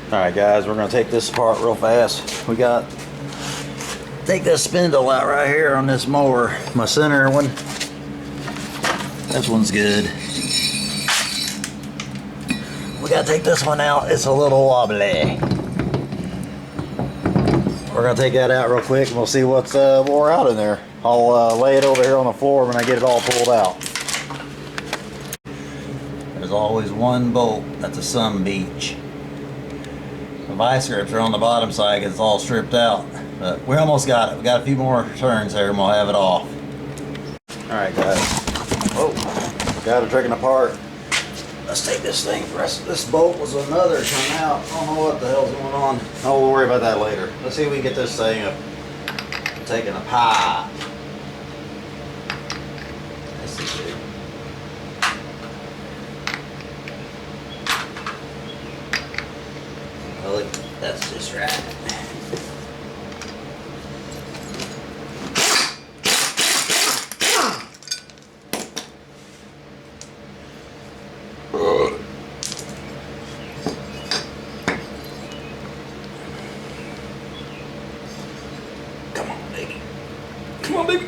Alright guys, we're going to take this apart real fast. We got, take this spindle out right here on this mower. My center one. This one's good. We got to take this one out. It's a little wobbly. We're going to take that out real quick and we'll see what's wore out in there. I'll lay it over here on the floor when I get it all pulled out. There's always one bolt at the sun beach. The vice grips are on the bottom side because it's all stripped out. But we almost got it. We got a few more turns there and we'll have it off. Alright guys. Oh, got it taken apart. Let's take this thing. This bolt was another come out. I don't know what the hell's going on. Oh, we'll worry about that later. Let's see if we can get this thing up. Taking a pie. This is it. Well, that's just right. Come on, baby. Come on, baby.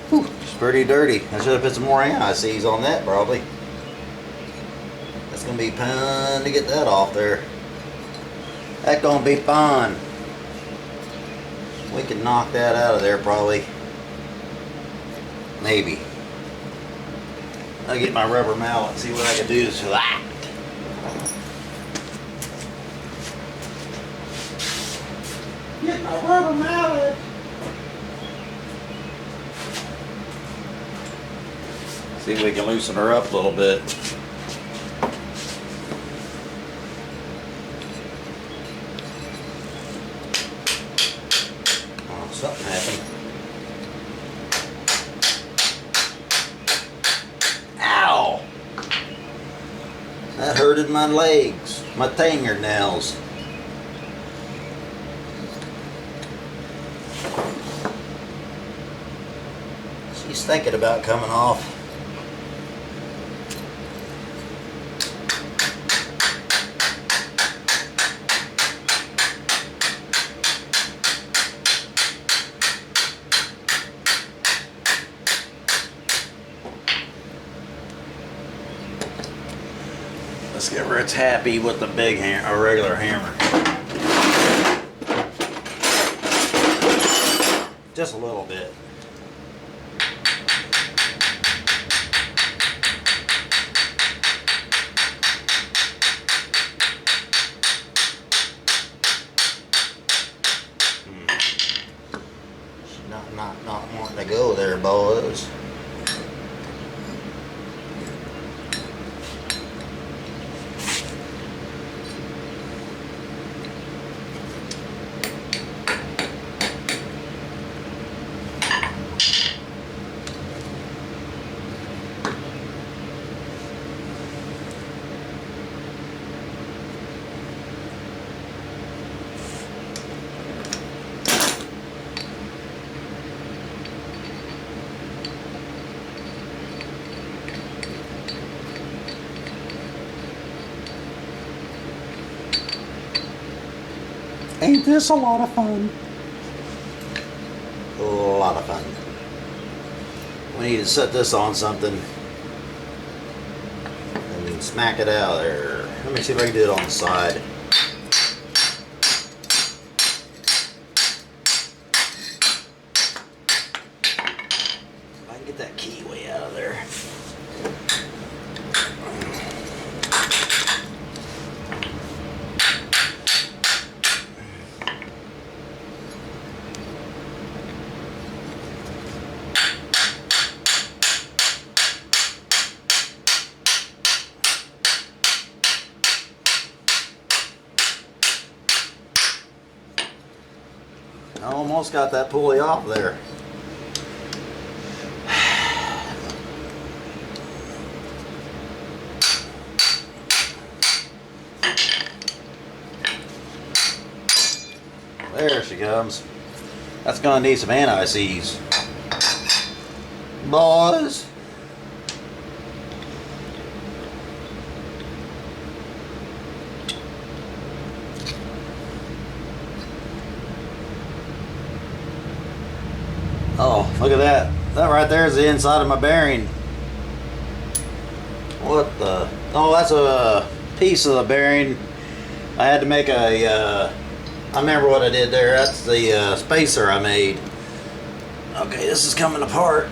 Whew, it's pretty dirty. I should have put some more anti-seize on that, probably. It's gonna be fun to get that off there. That's gonna be fun. We can knock that out of there, probably. Maybe. I'll get my rubber mallet and see what I can do to that. Get my rubber mallet. See if we can loosen her up a little bit. Oh, something happened. Ow! That hurted my legs, my fingernails. She's thinking about coming off. Let's get real happy with the big hammer, a regular hammer. Just a little bit. She's not wanting to go there, boys. Ain't this a lot of fun? A lot of fun. We need to set this on something and then smack it out of there. Let me see if I can do it on the side. If I can get that key way out of there. I almost got that pulley off there. There she comes. That's gonna need some anti-seize. Boys. Oh, look at that. That right there is the inside of my bearing. What the? Oh, that's a piece of the bearing. I had to make a, I remember what I did there. That's the spacer I made. Okay, this is coming apart.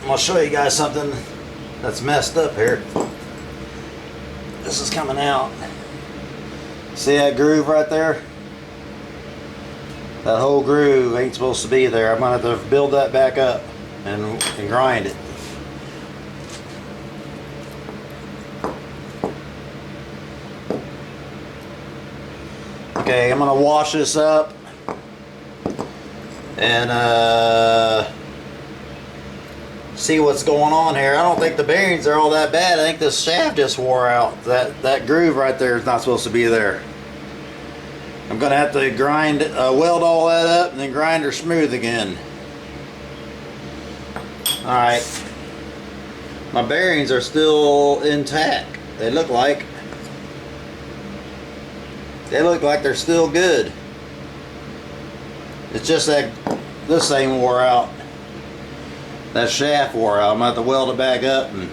I'm gonna show you guys something that's messed up here. This is coming out. See that groove right there? That whole groove ain't supposed to be there. I'm gonna have to build that back up and grind it. Okay, I'm gonna wash this up and see what's going on here. I don't think the bearings are all that bad. I think this shaft just wore out. That groove right there is not supposed to be there. I'm gonna have to grind, weld all that up and then grind her smooth again. Alright. My bearings are still intact. They look like they're still good. It's just that this thing wore out. That shaft wore out. I'm gonna have to weld it back up and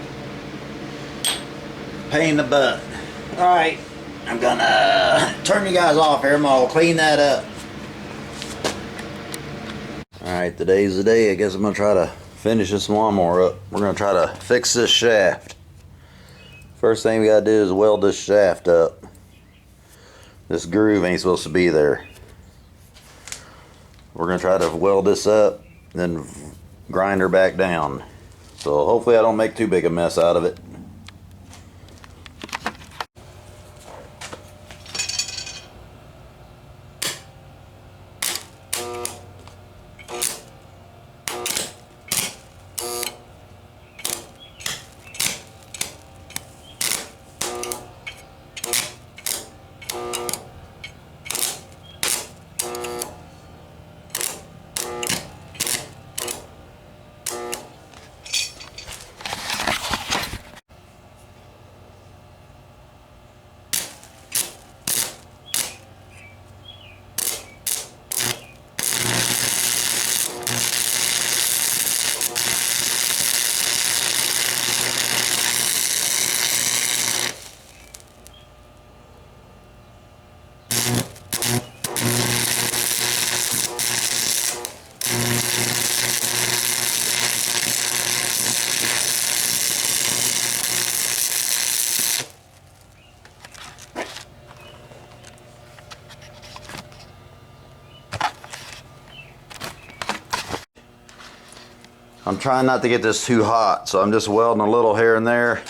pain in the butt. Alright, I'm gonna turn you guys off here. I'm gonna clean that up. Alright, today's the day. I guess I'm gonna try to finish this lawnmower up. We're gonna try to fix this shaft. First thing we gotta do is weld this shaft up. This groove ain't supposed to be there. We're gonna try to weld this up, then grind her back down. So hopefully I don't make too big a mess out of it. I'm trying not to get this too hot, so I'm just welding a little here and there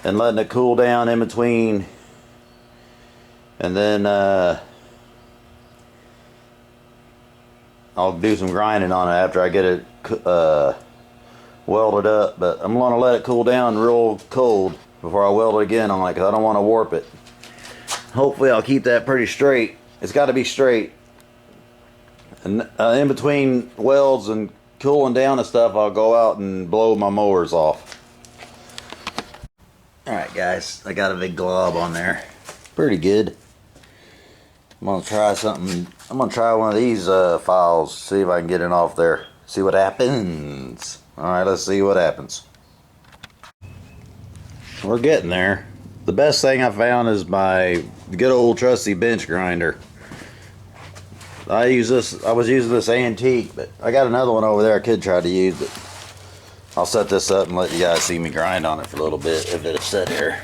and letting it cool down in between, and then I'll do some grinding on it after I get it welded up. But I'm going to let it cool down real cold before I weld it again on it, because I don't want to warp it. Hopefully I'll keep that pretty straight. It's got to be straight. And in between welds and cooling down and stuff, I'll go out and blow my mowers off. Alright guys, I got a big glob on there. Pretty good. I'm gonna try something. I'm gonna try one of these files, see if I can get it off there. See what happens. Alright, let's see what happens. We're getting there. The best thing I found is my good old trusty bench grinder. I was using this antique, but I got another one over there I could try to use, but I'll set this up and let you guys see me grind on it for a little bit if it'll sit here.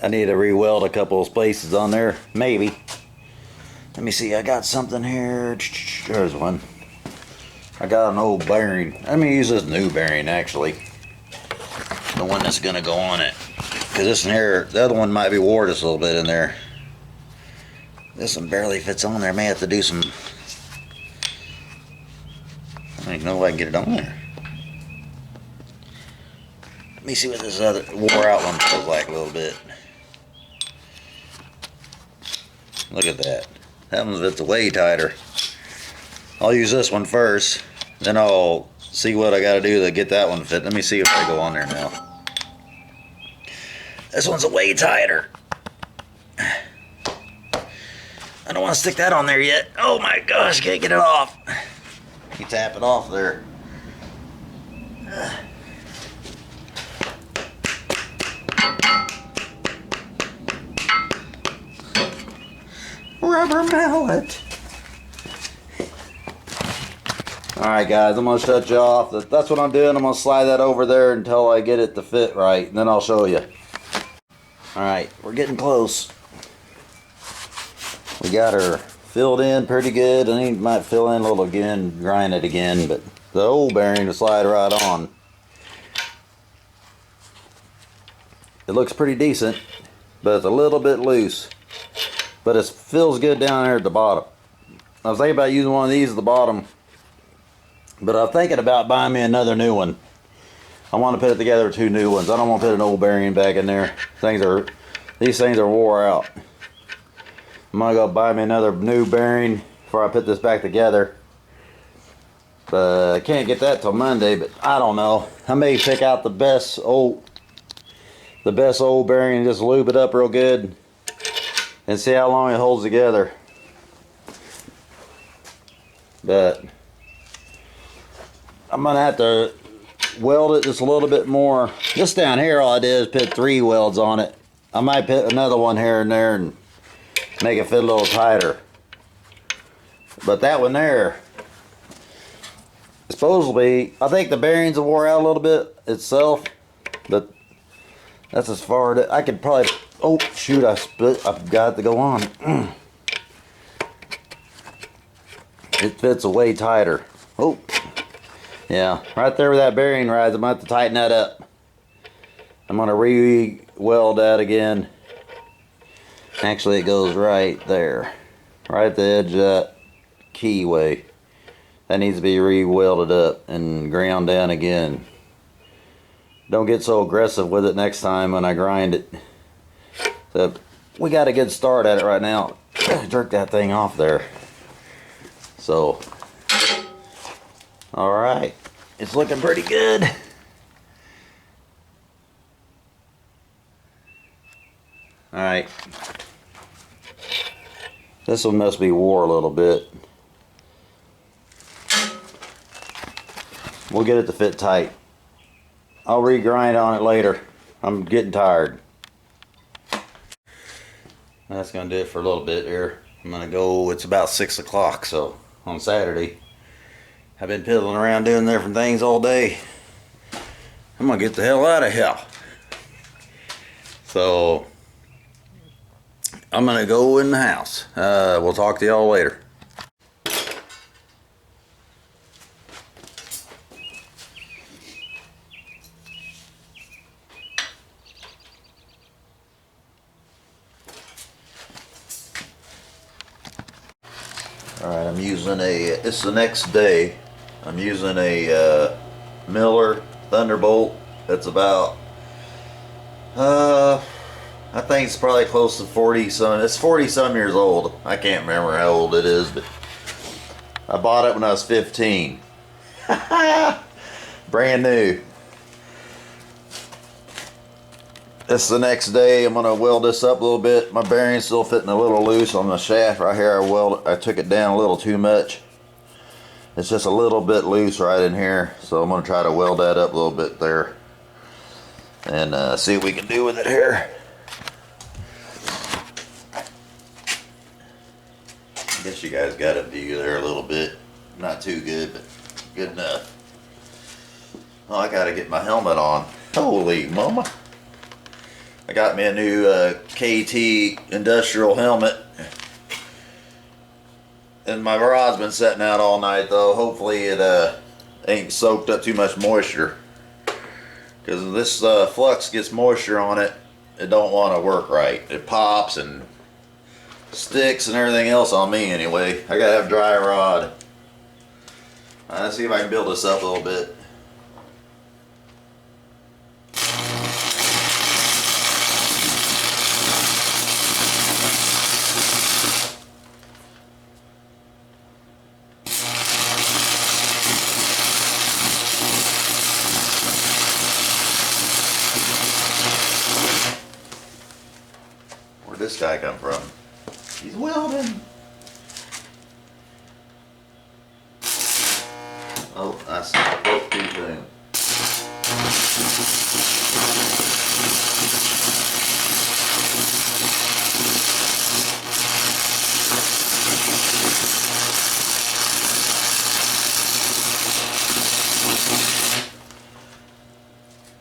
I need to re-weld a couple of places on there, maybe. Let me see, I got something here. There's one. I got an old bearing. I'm gonna use this new bearing actually. The one that's gonna go on it. Because this one here, the other one might be wore just a little bit in there. This one barely fits on there. May have to do some. I don't even know if I can get it on there. Let me see what this other wore out one feels like a little bit. Look at that. That one fits way tighter. I'll use this one first, then I'll see what I gotta do to get that one fit. Let me see if I go on there now. This one's way tighter. I don't want to stick that on there yet. Oh my gosh, can't get it off. You tap it off there. Rubber mallet. Alright guys, I'm going to shut you off. That's what I'm doing. I'm going to slide that over there until I get it to fit right. And then I'll show you. Alright, we're getting close. We got her filled in pretty good. I think might fill in a little again, grind it again. But the old bearing will slide right on. It looks pretty decent, but it's a little bit loose. But it feels good down there at the bottom. I was thinking about using one of these at the bottom, but I'm thinking about buying me another new one. I want to put it together with two new ones. I don't want to put an old bearing back in there. These things are wore out. I'm gonna go buy me another new bearing before I put this back together. But I can't get that till Monday. But I don't know. I may pick out the best old bearing and just lube it up real good and see how long it holds together. But I'm gonna have to weld it just a little bit more. This down here, all I did is put 3 welds on it. I might put another one here and there and make it fit a little tighter. But that one there, supposedly, I think the bearings will wore out a little bit itself. But that's as far as I could probably. Oh shoot! I've got it to go on. It fits way tighter. Oh, yeah, right there where that bearing rides, I'm going to have to tighten that up. I'm going to re-weld that again. Actually, it goes right there, right at the edge of that keyway. That needs to be re-welded up and ground down again. Don't get so aggressive with it next time when I grind it. So we got a good start at it right now. Jerk that thing off there. So, all right, it's looking pretty good. All right, this one must be wore a little bit. We'll get it to fit tight. I'll re-grind on it later. I'm getting tired. That's gonna do it for a little bit here. I'm gonna go. It's about 6 o'clock, so on Saturday. I've been piddling around doing different things all day. I'm gonna get the hell out of here. So I'm gonna go in the house. We'll talk to y'all later. Alright, I'm using it's the next day. I'm using a Miller Thunderbolt. That's about, I think it's probably close to 40 some, it's 40 some years old. I can't remember how old it is, but I bought it when I was 15. Brand new. This is the next day. I'm gonna weld this up a little bit. My bearing's still fitting a little loose on the shaft right here. I took it down a little too much. It's just a little bit loose right in here, so I'm gonna try to weld that up a little bit there and see what we can do with it here. I guess you guys got a view there a little bit. Not too good, but good enough. Oh, I gotta get my helmet on. Holy mama. I got me a new KT industrial helmet. And my rod's been sitting out all night though. Hopefully it ain't soaked up too much moisture. Because if this flux gets moisture on it, it don't want to work right. It pops and sticks and everything else on me anyway. I gotta have a dry rod. Let's see if I can build this up a little bit. Where'd this guy come from? He's welding. Oh, I broke two things.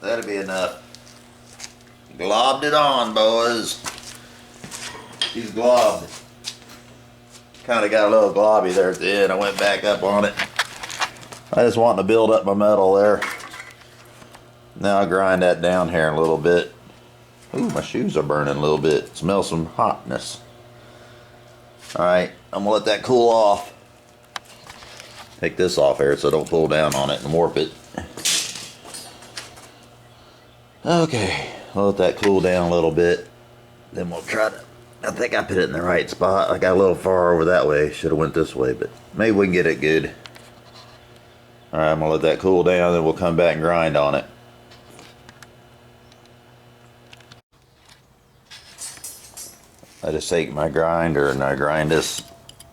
That'll be enough. Globbed it on, boys. He's globbed. Kind of got a little globby there at the end. I went back up on it. I just want to build up my metal there. Now I'll grind that down here a little bit. Ooh, my shoes are burning a little bit. Smell some hotness. Alright, I'm gonna let that cool off. Take this off here so I don't pull down on it and warp it. Okay, I'll let that cool down a little bit. Then we'll try to, I think I put it in the right spot. I got a little far over that way. Should have went this way, but maybe we can get it good. Alright, I'm gonna let that cool down, then we'll come back and grind on it. I just take my grinder and I grind this.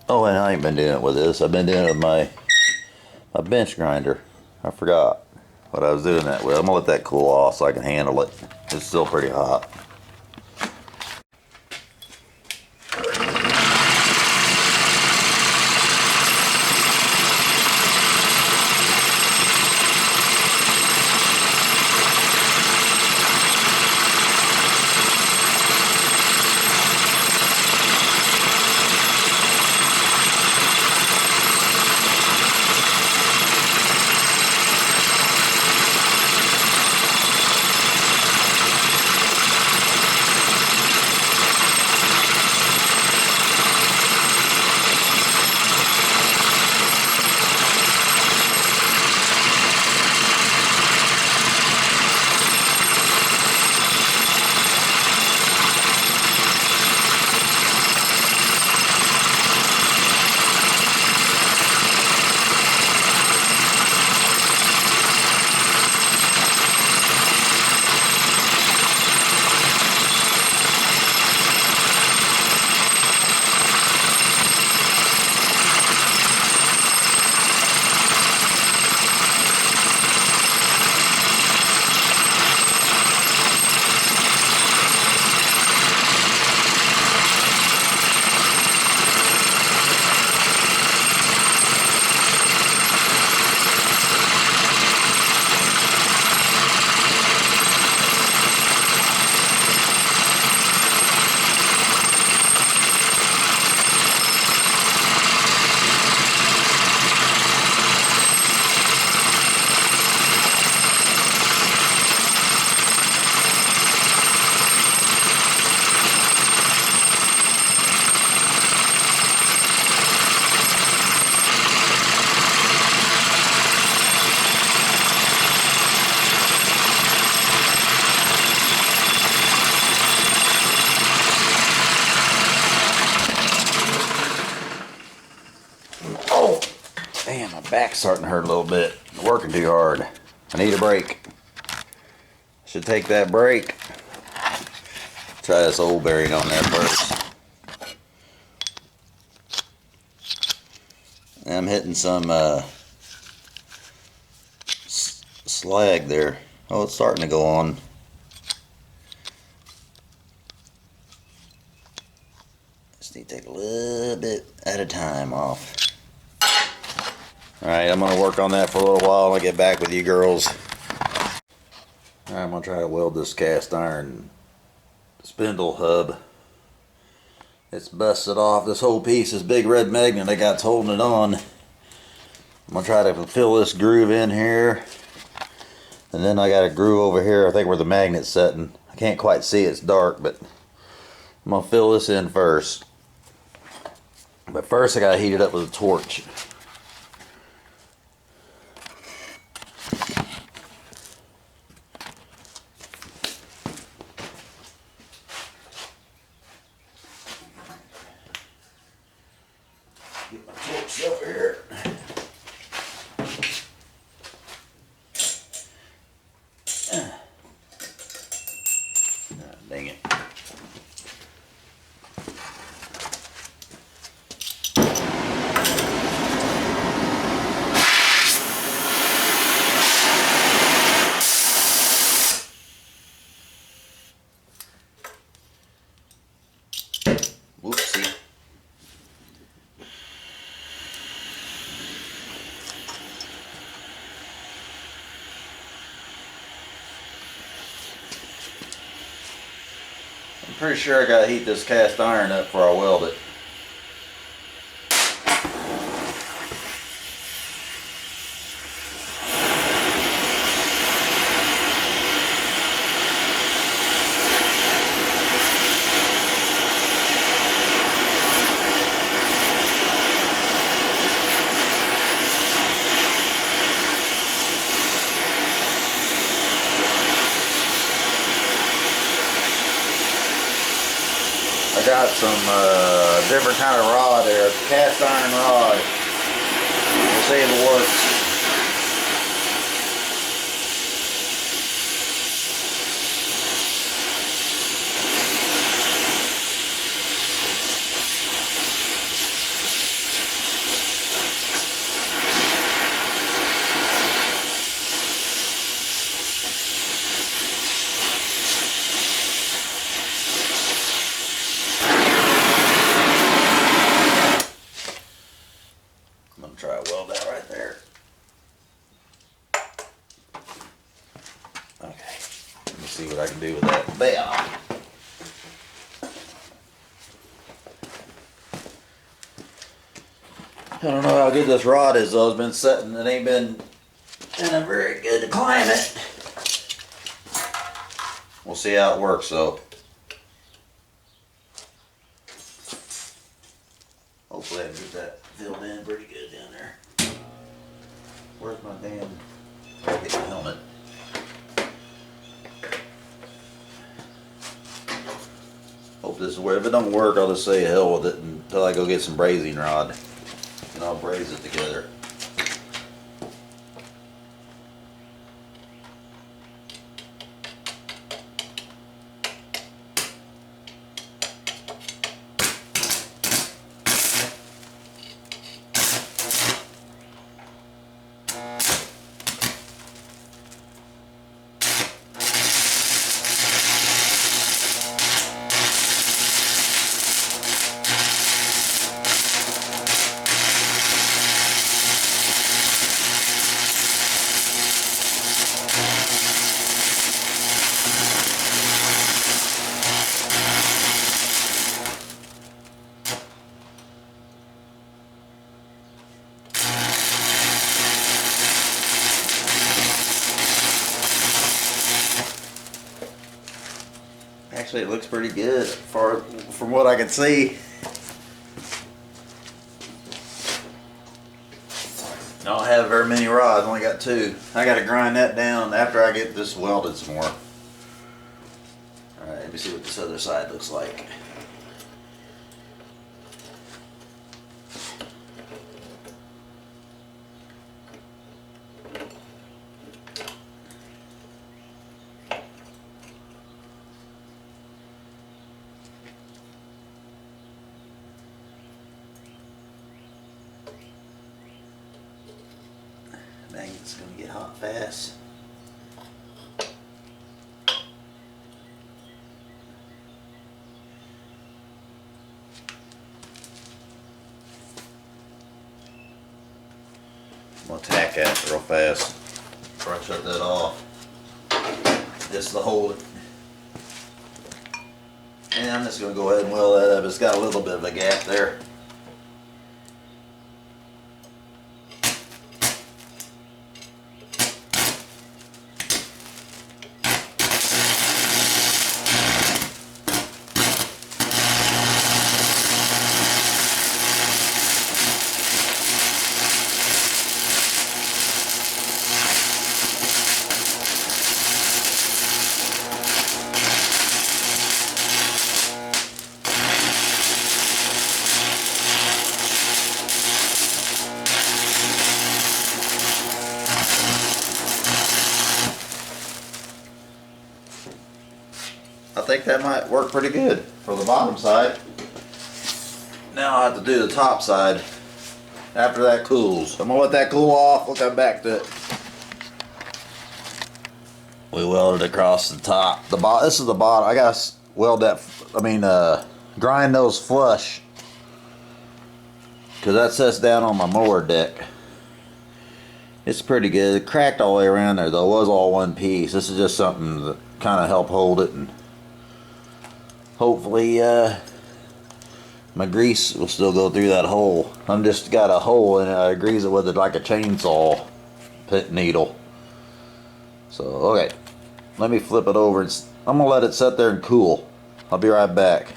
Oh, and I ain't been doing it with this. I've been doing it with my bench grinder. I forgot what I was doing that with. I'm gonna let that cool off so I can handle it. It's still pretty hot. Man, my back's starting to hurt a little bit. I'm working too hard. I need a break. Should take that break. Try this old bearing on there first. I'm hitting some slag there. Oh, it's starting to go on. Just need to take a little bit at a time off. Alright, I'm going to work on that for a little while and I'll get back with you girls. Alright, I'm going to try to weld this cast iron spindle hub. It's busted off. This whole piece, this big red magnet I got's holding it on. I'm gonna try to fill this groove in here. And then I got a groove over here, I think where the magnet's setting. I can't quite see, it's dark, but I'm gonna fill this in first. But first I gotta heat it up with a torch. Get my torch over here. Dang it. Whoopsie. I'm pretty sure I gotta heat this cast iron up before I weld it. I got some different kind of rod there, cast iron rod. We'll see if it works. Try to weld that right there. Okay, let me see what I can do with that bell. I don't know how good this rod is though. It's been sitting, it ain't been in a very good climate. We'll see how it works though. Hopefully I can get that filled in pretty good down there. Where's my damn, I'll get my helmet. Hope this is where, if it don't work, I'll just say hell with it until I go get some brazing rod and I'll braze it together. Actually, it looks pretty good from what I can see. I don't have very many rods, only got 2. I gotta grind that down after I get this welded some more. Alright, let me see what this other side looks like. Dang, it's gonna get hot fast. I'm gonna tack that real fast before I shut that off. Just to hold it. And I'm just going to go ahead and weld that up. It's got a little bit of a gap there. I think that might work pretty good for the bottom side. Now I'll have to do the top side after that cools. I'm gonna let that cool off. We'll come back to it. We welded across the top. The bottom. This is the bottom. I gotta weld that. Grind those flush because that sets down on my mower deck. It's pretty good. It cracked all the way around there though. It was all one piece. This is just something that kind of help hold it, and hopefully my grease will still go through that hole. I'm just got a hole and I grease it with it like a chainsaw pit needle. So okay, let me flip it over. I'm gonna let it sit there and cool. I'll be right back.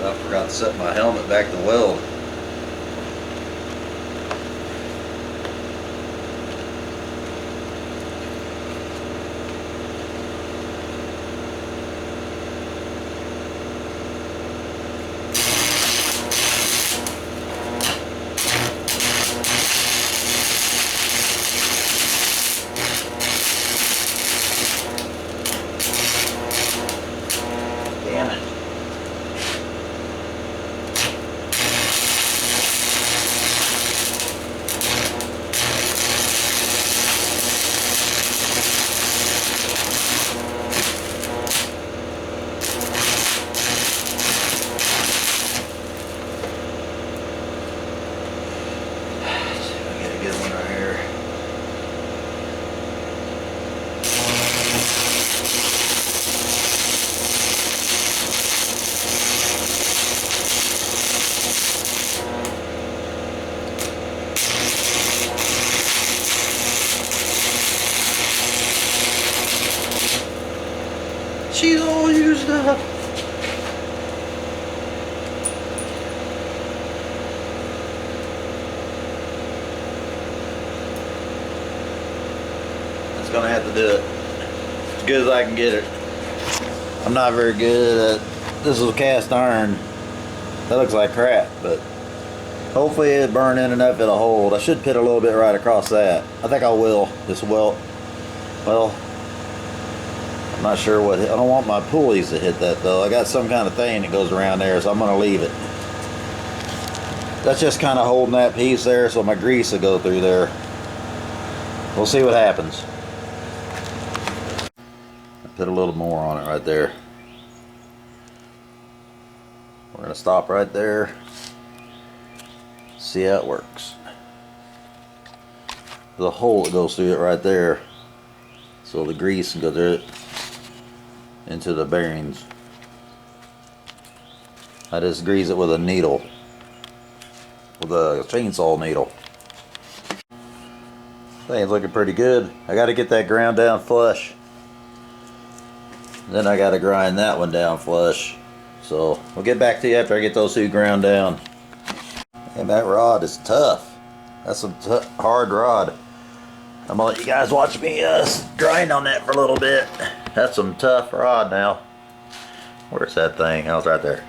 I forgot to set my helmet back to weld. Damn it. She's all used up. That's gonna have to do it. As good as I can get it. I'm not very good at this. Is cast iron. That looks like crap, but hopefully it burn in enough it'll hold. I should put a little bit right across that. I think I will. Just well, I'm not sure what. I don't want my pulleys to hit that though. I got some kind of thing that goes around there, so I'm gonna leave it. That's just kind of holding that piece there, so my grease will go through there. We'll see what happens. I put a little more on it right there. We're gonna stop right there. See how it works. There's a hole that goes through it right there, so the grease can go through it into the bearings. I just grease it with a needle, with a chainsaw needle. Thing's looking pretty good. I got to get that ground down flush. Then I got to grind that one down flush. So we'll get back to you after I get those two ground down. And that rod is tough. That's a hard rod. I'm gonna let you guys watch me grind on that for a little bit. That's some tough rod now. Where's that thing? Oh, it's right there.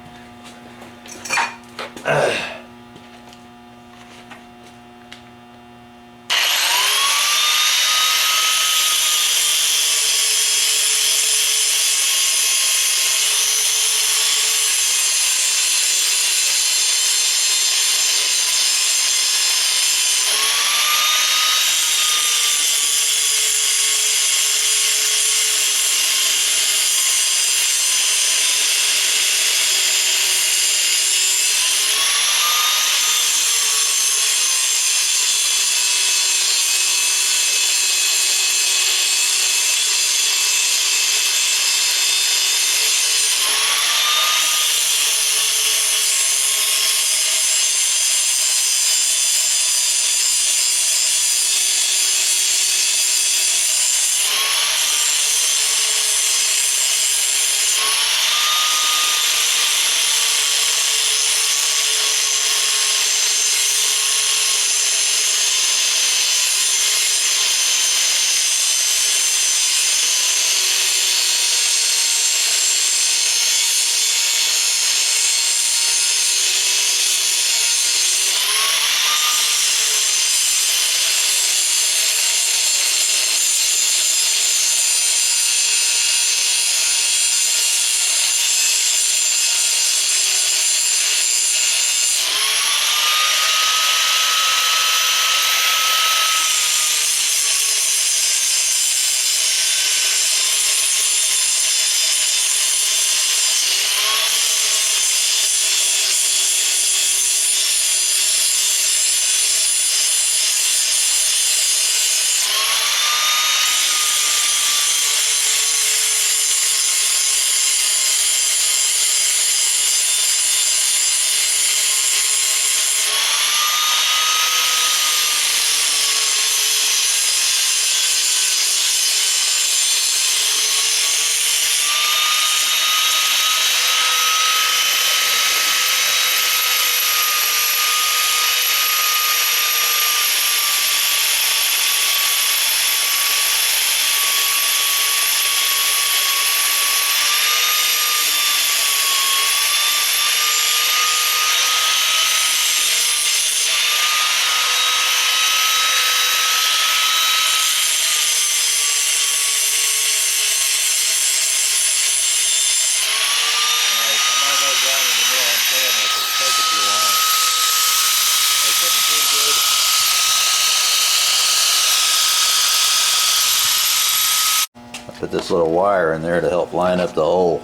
Put this little wire in there to help line up the hole.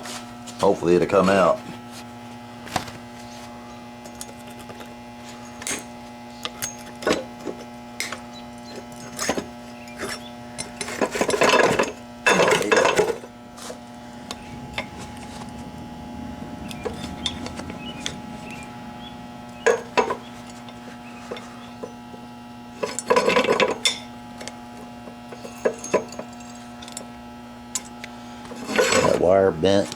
Hopefully it'll come out. That wire bent.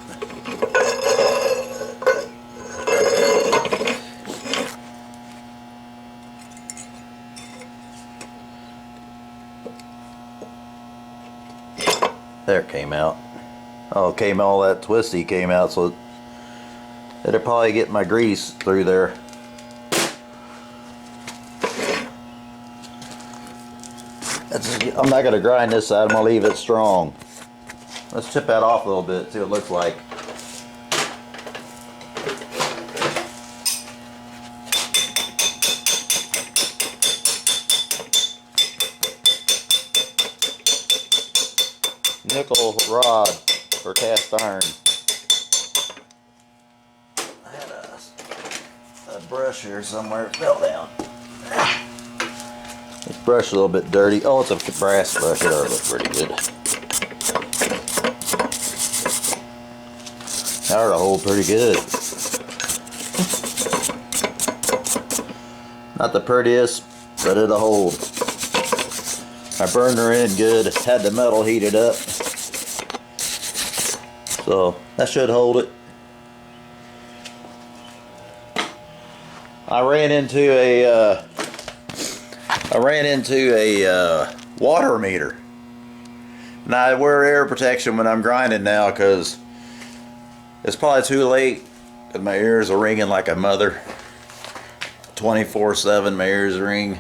There it came out. Oh, all that twisty came out, so it'll probably get my grease through there. I'm not going to grind this side, I'm going to leave it strong. Let's chip that off a little bit, see what it looks like. Nickel rod for cast iron. I had a brush here somewhere, it fell down. This brush is a little bit dirty. Oh, it's a brass brush, it looks pretty good. That ought to hold pretty good. Not the prettiest, but it'll hold. I burned her in good, had the metal heated up. So that should hold it. I ran into a water meter. Now I wear air protection when I'm grinding now because it's probably too late and my ears are ringing like a mother. 24/7 my ears ring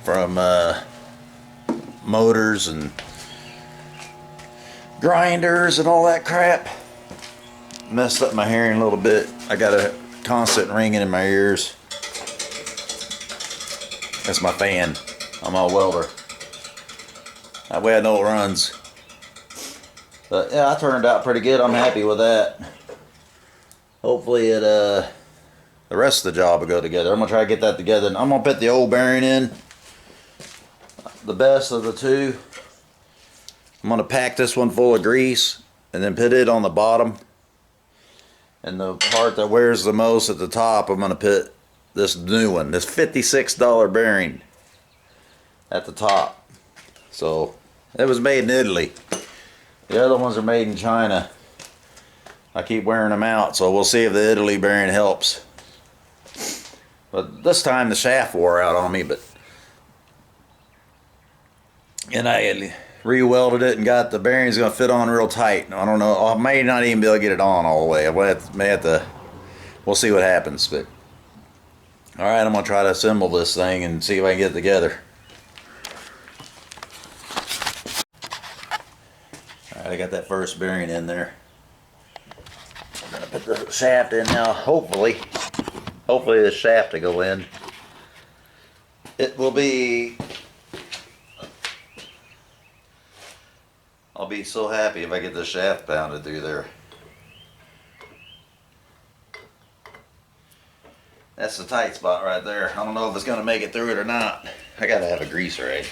from motors and grinders and all that crap. Messed up my hearing a little bit. I got a constant ringing in my ears. That's my fan. I'm a welder. That way I know it runs. But yeah, I turned out pretty good. I'm happy with that. Hopefully it the rest of the job will go together. I'm gonna try to get that together. I'm gonna put the old bearing in. The best of the two. I'm gonna pack this one full of grease and then put it on the bottom. And the part that wears the most at the top, I'm gonna put this new one, this $56 bearing at the top. So it was made in Italy. The other ones are made in China. I keep wearing them out, so we'll see if the Italy bearing helps. But this time the shaft wore out on me, and I re-welded it and got the bearings gonna fit on real tight. I don't know, I may not even be able to get it on all the way. We'll see what happens. But all right, I'm gonna try to assemble this thing and see if I can get it together. All right, I got that first bearing in there. I'm gonna put the shaft in now. Hopefully the shaft will go in. It will be. I'll be so happy if I get the shaft pounded through there. That's the tight spot right there. I don't know if it's going to make it through it or not. I got to have a grease rag.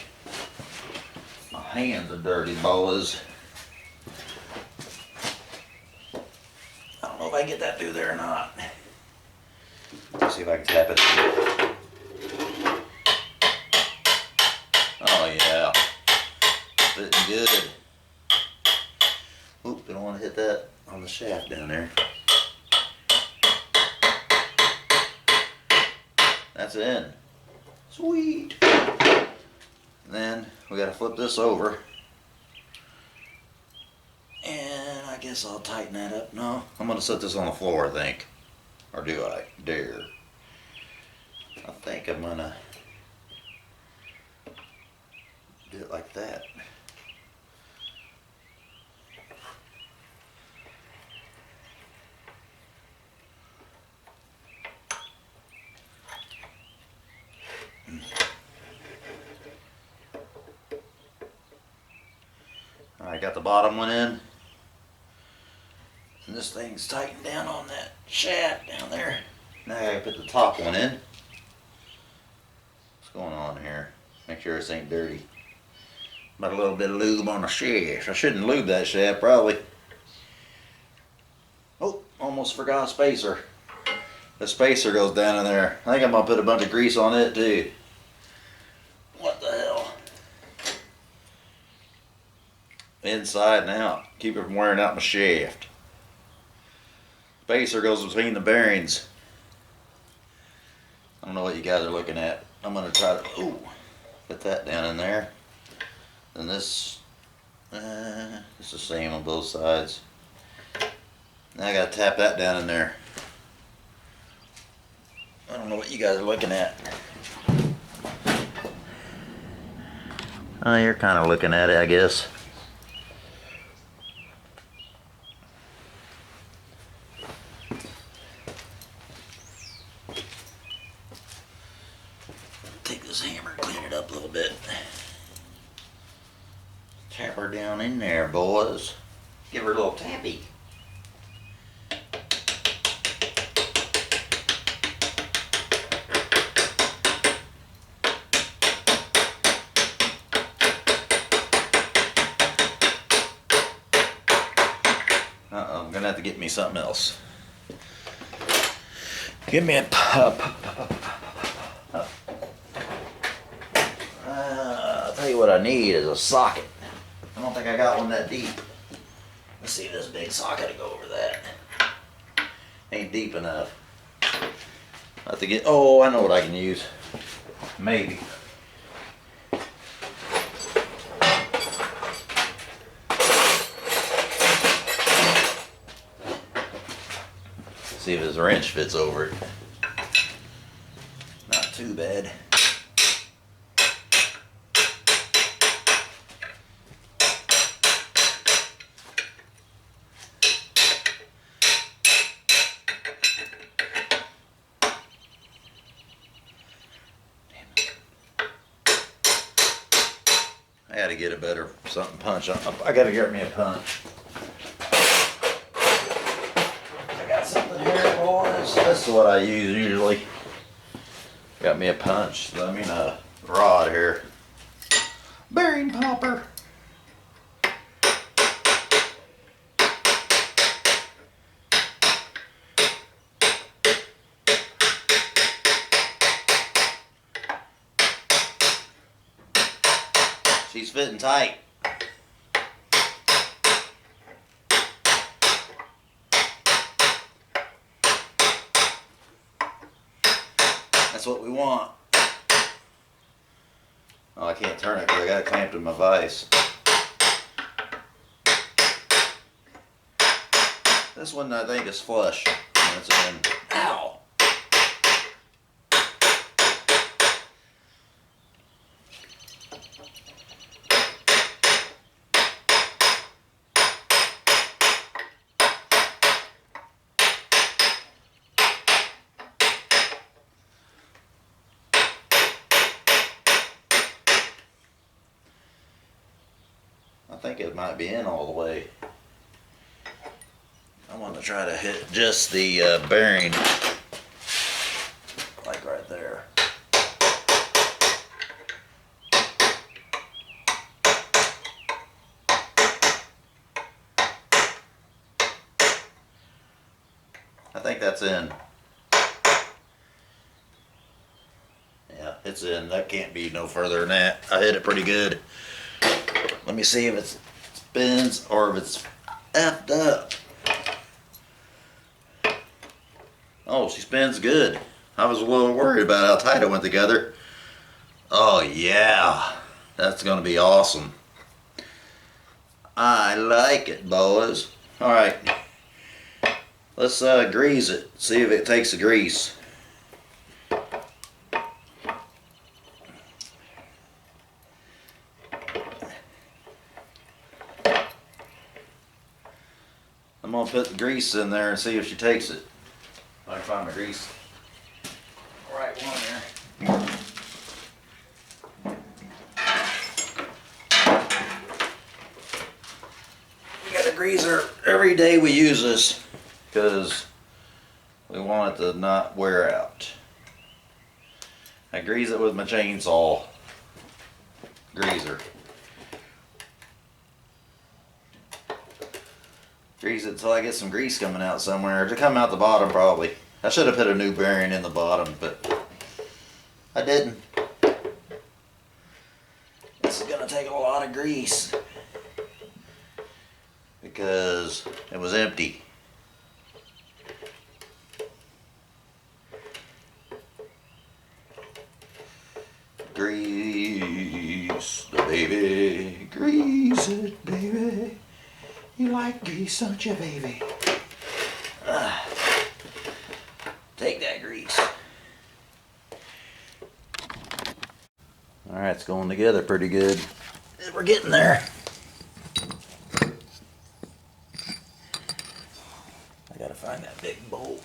My hands are dirty, boys. I don't know if I can get that through there or not. Let's see if I can tap it through. Oh yeah. Fitting good. Oop, don't want to hit that on the shaft down there. That's in. Sweet. And then we got to flip this over. And I guess I'll tighten that up. No, I'm going to set this on the floor, I think. Or do I dare? I think I'm going to do it like that. I got the bottom one in. And this thing's tightened down on that shaft down there. Now I gotta put the top one in. What's going on here? Make sure this ain't dirty. About a little bit of lube on the shaft. I shouldn't lube that shaft probably. Oh, almost forgot a spacer. The spacer goes down in there. I think I'm gonna put a bunch of grease on it too. What the hell? Inside and out. Keep it from wearing out my shaft. Spacer goes between the bearings. I don't know what you guys are looking at. I'm gonna try to put that down in there. And this, it's the same on both sides. Now I gotta tap that down in there. I don't know what you guys are looking at. Oh, you're kind of looking at it, I guess. Take this hammer, clean it up a little bit. Tap her down in there, boys. Give her a little tappy. I'm gonna have to get me something else. Give me a I'll tell you what I need is a socket. I don't think I got one that deep. Let's see if this big socket will go over that. Ain't deep enough. I have to get, oh, I know what I can use. Maybe. See if this wrench fits over it. Not too bad. I gotta get a better something punch. I gotta get me a punch. I got something here, boys. This is what I use usually. Got me a punch. I mean a rod here. Bearing popper. She's fitting tight. That's what we want. Oh, I can't turn it because I got it clamped in my vise. This one I think is flush. When it's in. Ow! I think it might be in all the way. I want to try to hit just the bearing, like right there. I think that's in. Yeah, it's in. That can't be no further than that. I hit it pretty good. Let me see if it spins or if it's effed up. Oh, she spins good. I was a little worried about how tight it went together. Oh yeah, that's gonna be awesome. I like it, boys. All right, let's grease it. See if it takes the grease. I'm gonna put the grease in there and see if she takes it. If I can find my grease. Right one there. every day we use this because we want it to not wear out. I grease it with my chainsaw greaser. Grease it until I get some grease coming out somewhere. To come out the bottom probably. I should have put a new bearing in the bottom, but I didn't. This is gonna take a lot of grease because it was empty. Grease the baby, grease it, baby. You like grease, don't you, baby? Take that grease. All right, it's going together pretty good. We're getting there. I gotta find that big bolt.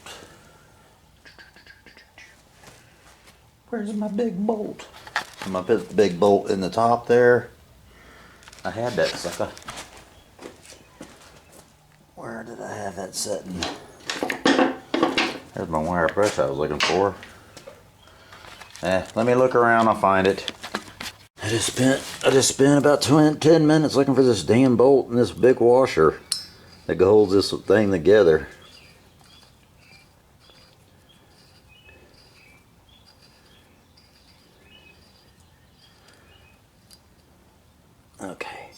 Where's my big bolt? I'm gonna put the big bolt in the top there. I had that sucker. Where did I have that setting? There's my wire brush I was looking for. Let me look around, I'll find it. I just spent about 10 minutes looking for this damn bolt and this big washer that holds this thing together. Okay.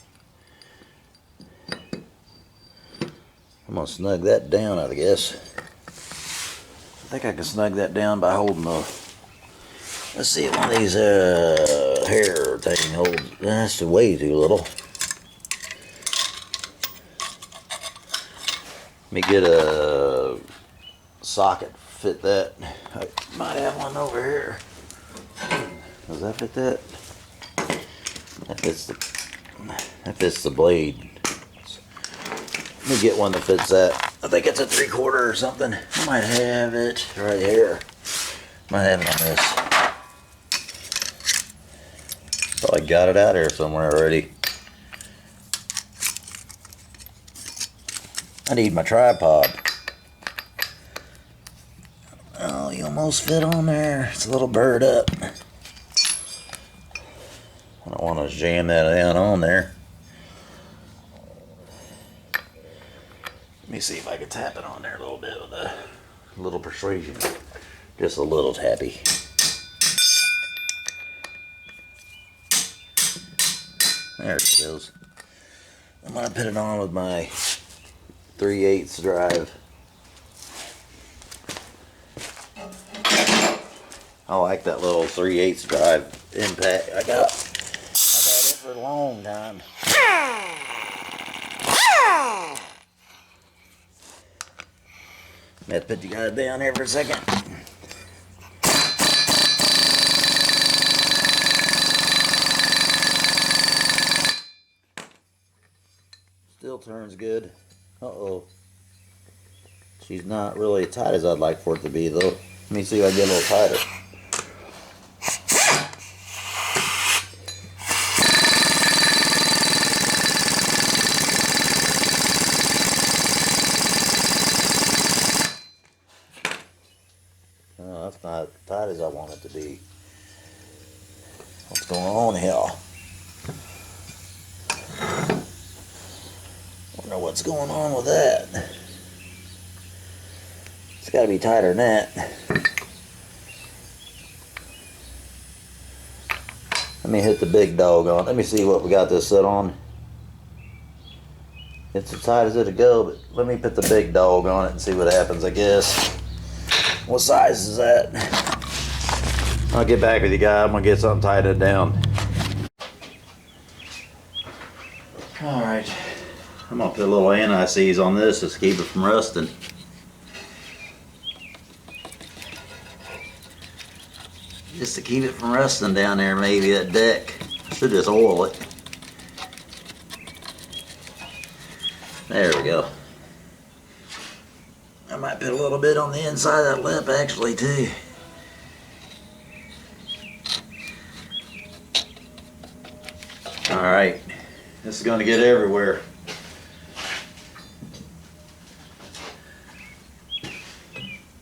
I'm gonna snug that down, I guess. I think I can snug that down by holding the... Let's see if one of these hair thing holds. That's way too little. Let me get a socket to fit that. I might have one over here. Does that fit that? That fits the blade. Let me get one that fits that. I think it's a 3/4 or something. I might have it right here. Might have it on this. Probably got it out here somewhere already. I need my tripod. Oh, you almost fit on there. It's a little burred up. I don't want to jam that down on there. Let me see if I can tap it on there a little bit with a little persuasion. Just a little tappy. There it goes. I'm going to put it on with my 3/8 drive. I like that little 3/8 drive impact. I've had it for a long time. Let's put you guys down here for a second. Still turns good. Uh-oh. She's not really as tight as I'd like for it to be, though. Let me see if I get a little tighter. No, that's not as tight as I want it to be. What's going on here? Wonder what's going on with that. It's got to be tighter than that. Let me hit the big dog on. Let me see what we got this set on. It's as tight as it'll go, but let me put the big dog on it and see what happens, I guess. What size is that? I'll get back with you guys. I'm going to get something tightened down. Alright. I'm going to put a little anti-seize on this just to keep it from rusting. Just to keep it from rusting down there, maybe that deck. I should just oil it. There we go. I might put a little bit on the inside of that lip actually too. Alright, this is going to get everywhere.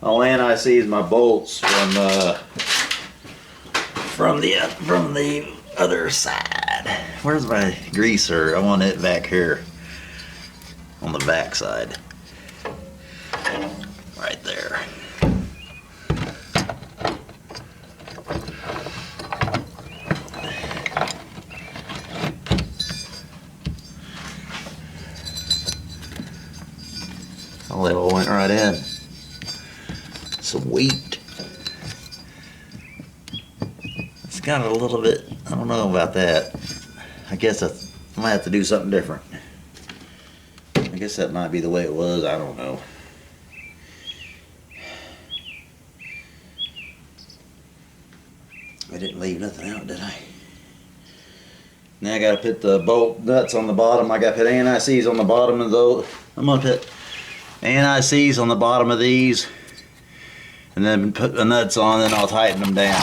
All anti-seize my bolts from the other side. Where's my greaser? I want it back here on the back side. Right there. Oh, they all went right in. Sweet. It's got a little bit, I don't know about that. I guess I might have to do something different. I guess that might be the way it was, I don't know. I didn't leave nothing out, did I? Now I gotta put the bolt nuts on the bottom. I gotta put anti-seize on the bottom of those. I'm gonna put anti-seize on the bottom of these and then put the nuts on, and I'll tighten them down.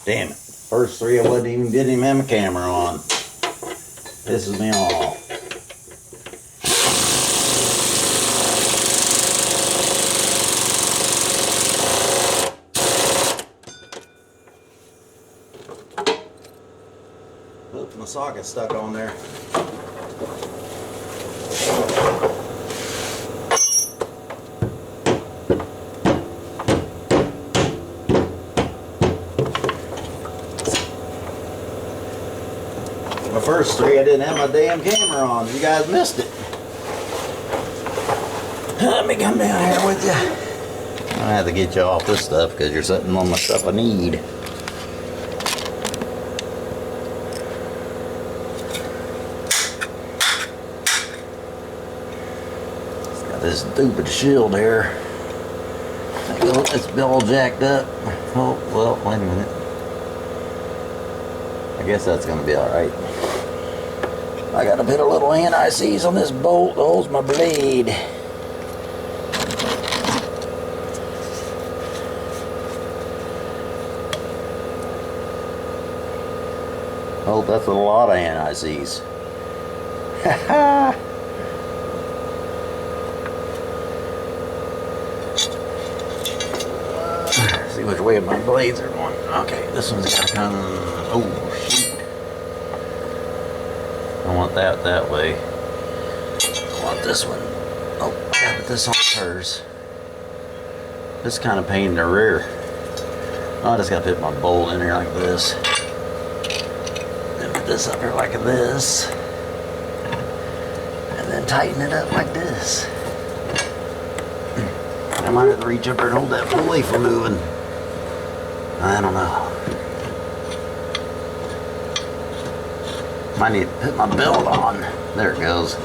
Damn it. First three I didn't even have my camera on. Pisses me off. Oops, my socket's stuck on there. My first three, I didn't have my damn camera on. You guys missed it. Let me come down here with you. I have to get you off this stuff because you're sitting on my stuff I need. It's got this stupid shield here. It's all jacked up. Oh, well, wait a minute. I guess that's going to be alright. I got to put a little anti-seize on this bolt that holds my blade. Oh, that's a lot of anti-seize. See which way my blades are going. Okay, this one's got to come. Oh, shoot. I want that way. I want this one. Oh, I gotta put this on hers. This kind of pain in the rear. I just gotta put my bolt in here like this. Then put this up here like this. And then tighten it up like this. I might have to reach up there and hold that pulley from moving. I don't know. I need to put my belt on. There it goes.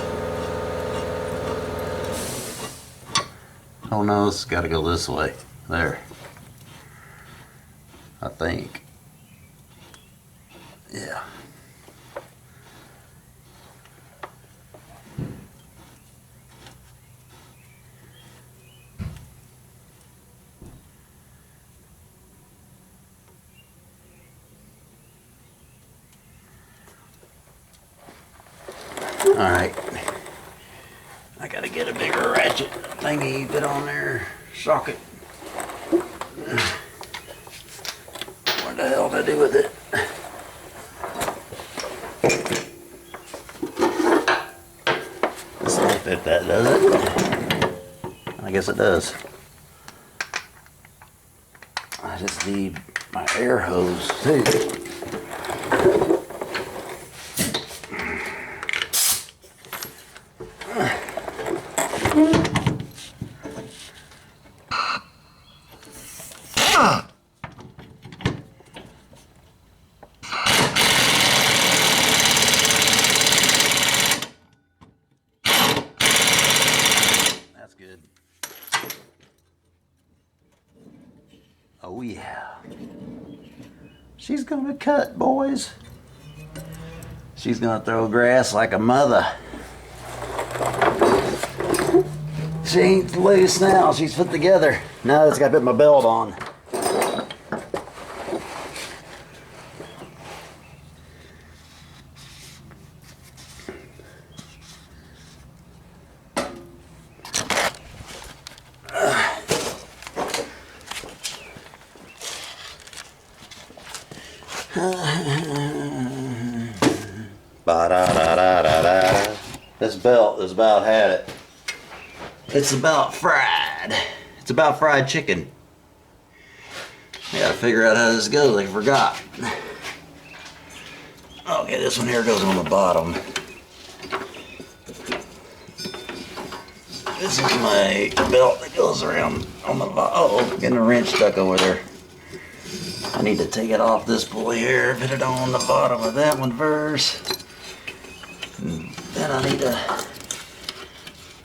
Oh no, it's got to go this way. There. I think. Yeah. Alright, I gotta get a bigger ratchet thingy you put on there, socket. What the hell did I do with it? This don't fit that, does it? I guess it does. I just need my air hose too. That's good. Oh yeah. She's gonna cut, boys. She's gonna throw grass like a mother. She ain't loose now, she's put together. Now I just gotta put my belt on. Ba-da-da-da-da-da. This belt is about had it. It's about fried. It's about fried chicken. I gotta figure out how this goes. I forgot. Okay, this one here goes on the bottom. This is my belt that goes around on the bottom. Oh, getting a wrench stuck over there. I need to take it off this pulley here, put it on the bottom of that one first. And then I need to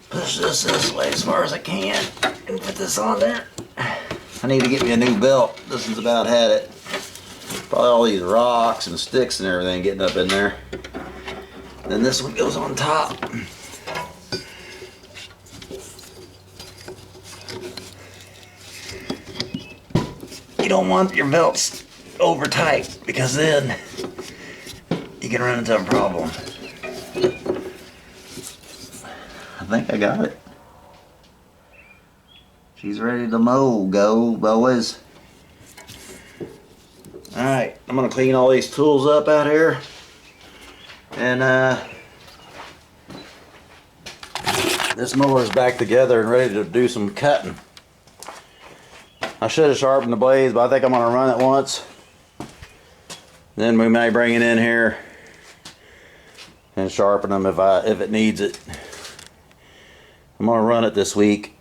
push this way as far as I can and put this on there. I need to get me a new belt. This one's about had it. Probably all these rocks and sticks and everything getting up in there. Then this one goes on top. You don't want your belts over tight because then you can run into a problem. I think I got it. She's ready to go, boys. Alright, I'm gonna clean all these tools up out here. And this mower's back together and ready to do some cutting. I should have sharpened the blades, but I think I'm gonna run it once. Then we may bring it in here and sharpen them if it needs it. I'm gonna run it this week.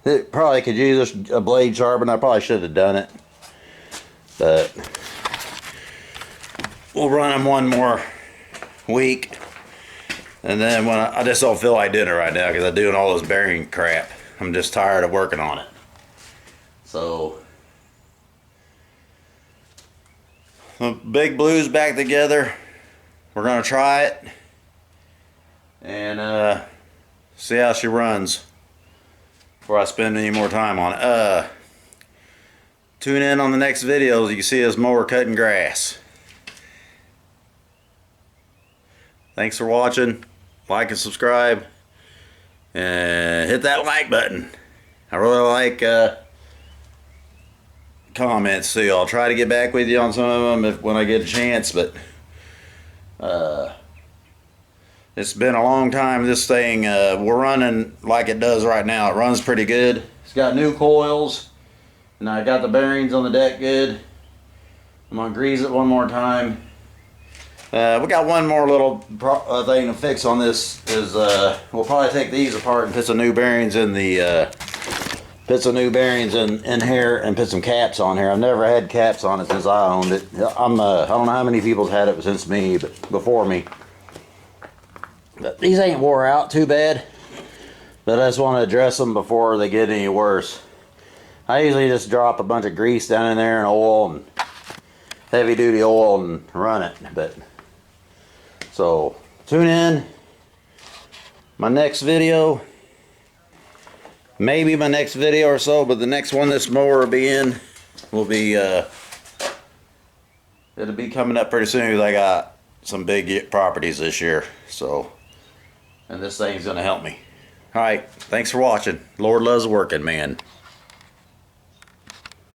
It probably could use a blade sharpen. I probably should have done it, but we'll run them one more week, and then when I just don't feel like doing it right now because I'm doing all this bearing crap. I'm just tired of working on it. So the Big Blue's back together. We're gonna try it and see how she runs before I spend any more time on it. Tune in on the next videos. You can see us mower cutting grass. Thanks for watching. Like and subscribe and hit that like button. I really like comments too. I'll try to get back with you on some of them when I get a chance, but it's been a long time. This thing, we're running like it does right now. It runs pretty good. It's got new coils, and I got the bearings on the deck good. I'm gonna grease it one more time. We got one more little thing to fix on this. Is we'll probably take these apart and put some new bearings in the in here and put some caps on here. I've never had caps on it since I owned it. I don't know how many people's had it since me, but before me. But these ain't wore out too bad, but I just want to address them before they get any worse. I usually just drop a bunch of grease down in there and oil and heavy duty oil and run it. But so tune in. My next video, maybe my next video or so, but the next one this mower will be in will be it'll be coming up pretty soon because I got some big properties this year. So, and this thing's gonna help me. Alright, thanks for watching. Lord loves working, man.